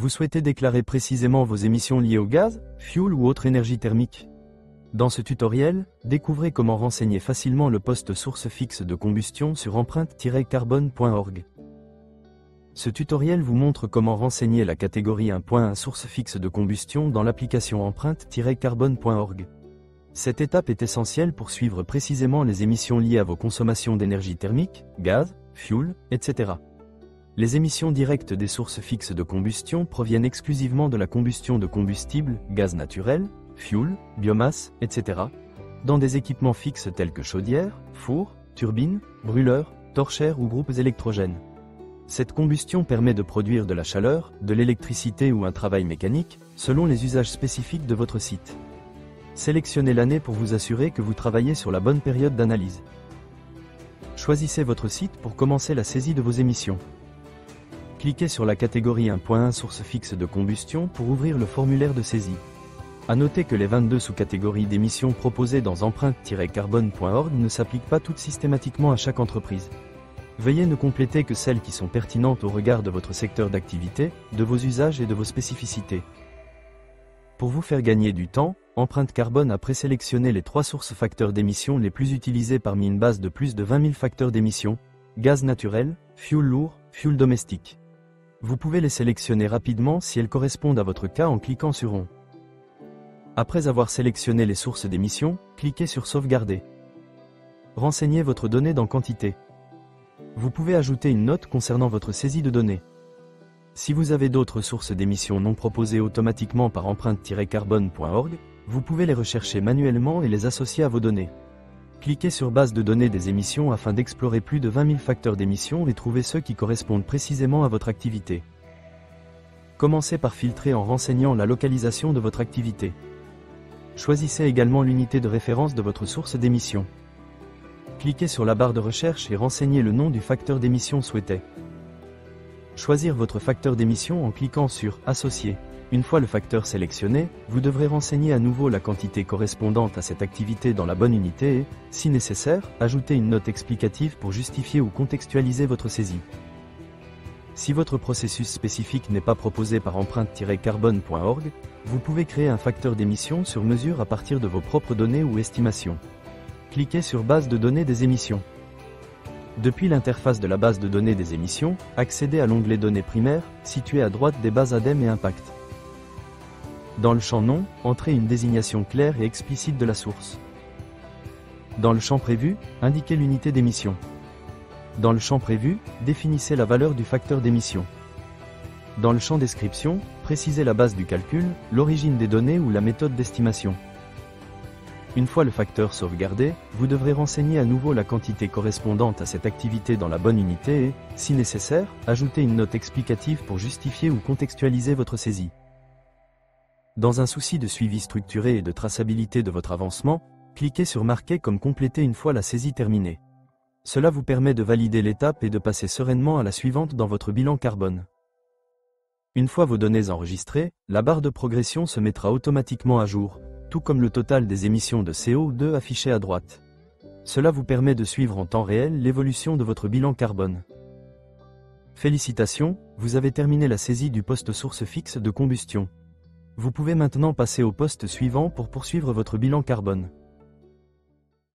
Vous souhaitez déclarer précisément vos émissions liées au gaz, fuel ou autre énergie thermique? Dans ce tutoriel, découvrez comment renseigner facilement le poste source fixe de combustion sur empreinte-carbone.org. Ce tutoriel vous montre comment renseigner la catégorie 1.1 source fixe de combustion dans l'application empreinte-carbone.org. Cette étape est essentielle pour suivre précisément les émissions liées à vos consommations d'énergie thermique, gaz, fuel, etc. Les émissions directes des sources fixes de combustion proviennent exclusivement de la combustion de combustible, gaz naturel, fuel, biomasse, etc., dans des équipements fixes tels que chaudières, fours, turbines, brûleurs, torchères ou groupes électrogènes. Cette combustion permet de produire de la chaleur, de l'électricité ou un travail mécanique, selon les usages spécifiques de votre site. Sélectionnez l'année pour vous assurer que vous travaillez sur la bonne période d'analyse. Choisissez votre site pour commencer la saisie de vos émissions. Cliquez sur la catégorie 1.1 source fixe de combustion pour ouvrir le formulaire de saisie. À noter que les 22 sous-catégories d'émissions proposées dans empreinte-carbone.org ne s'appliquent pas toutes systématiquement à chaque entreprise. Veuillez ne compléter que celles qui sont pertinentes au regard de votre secteur d'activité, de vos usages et de vos spécificités. Pour vous faire gagner du temps, Empreinte Carbone a présélectionné les 3 sources facteurs d'émissions les plus utilisées parmi une base de plus de 20 000 facteurs d'émissions: gaz naturel, fuel lourd, fuel domestique. Vous pouvez les sélectionner rapidement si elles correspondent à votre cas en cliquant sur On. Après avoir sélectionné les sources d'émissions, cliquez sur Sauvegarder. Renseignez votre donnée dans Quantité. Vous pouvez ajouter une note concernant votre saisie de données. Si vous avez d'autres sources d'émissions non proposées automatiquement par empreinte-carbone.org, vous pouvez les rechercher manuellement et les associer à vos données. Cliquez sur Base de données des émissions afin d'explorer plus de 20 000 facteurs d'émissions et trouver ceux qui correspondent précisément à votre activité. Commencez par filtrer en renseignant la localisation de votre activité. Choisissez également l'unité de référence de votre source d'émission. Cliquez sur la barre de recherche et renseignez le nom du facteur d'émission souhaité. Choisir votre facteur d'émission en cliquant sur Associer. Une fois le facteur sélectionné, vous devrez renseigner à nouveau la quantité correspondante à cette activité dans la bonne unité et, si nécessaire, ajouter une note explicative pour justifier ou contextualiser votre saisie. Si votre processus spécifique n'est pas proposé par empreinte-carbone.org, vous pouvez créer un facteur d'émission sur mesure à partir de vos propres données ou estimations. Cliquez sur Base de données des émissions. Depuis l'interface de la base de données des émissions, accédez à l'onglet Données primaires, situé à droite des bases ADEME et Impact. Dans le champ Nom, entrez une désignation claire et explicite de la source. Dans le champ Prévu, indiquez l'unité d'émission. Dans le champ Prévu, définissez la valeur du facteur d'émission. Dans le champ Description, précisez la base du calcul, l'origine des données ou la méthode d'estimation. Une fois le facteur sauvegardé, vous devrez renseigner à nouveau la quantité correspondante à cette activité dans la bonne unité et, si nécessaire, ajouter une note explicative pour justifier ou contextualiser votre saisie. Dans un souci de suivi structuré et de traçabilité de votre avancement, cliquez sur Marquer comme complété une fois la saisie terminée. Cela vous permet de valider l'étape et de passer sereinement à la suivante dans votre bilan carbone. Une fois vos données enregistrées, la barre de progression se mettra automatiquement à jour, tout comme le total des émissions de CO2 affichées à droite. Cela vous permet de suivre en temps réel l'évolution de votre bilan carbone. Félicitations, vous avez terminé la saisie du poste source fixe de combustion. Vous pouvez maintenant passer au poste suivant pour poursuivre votre bilan carbone.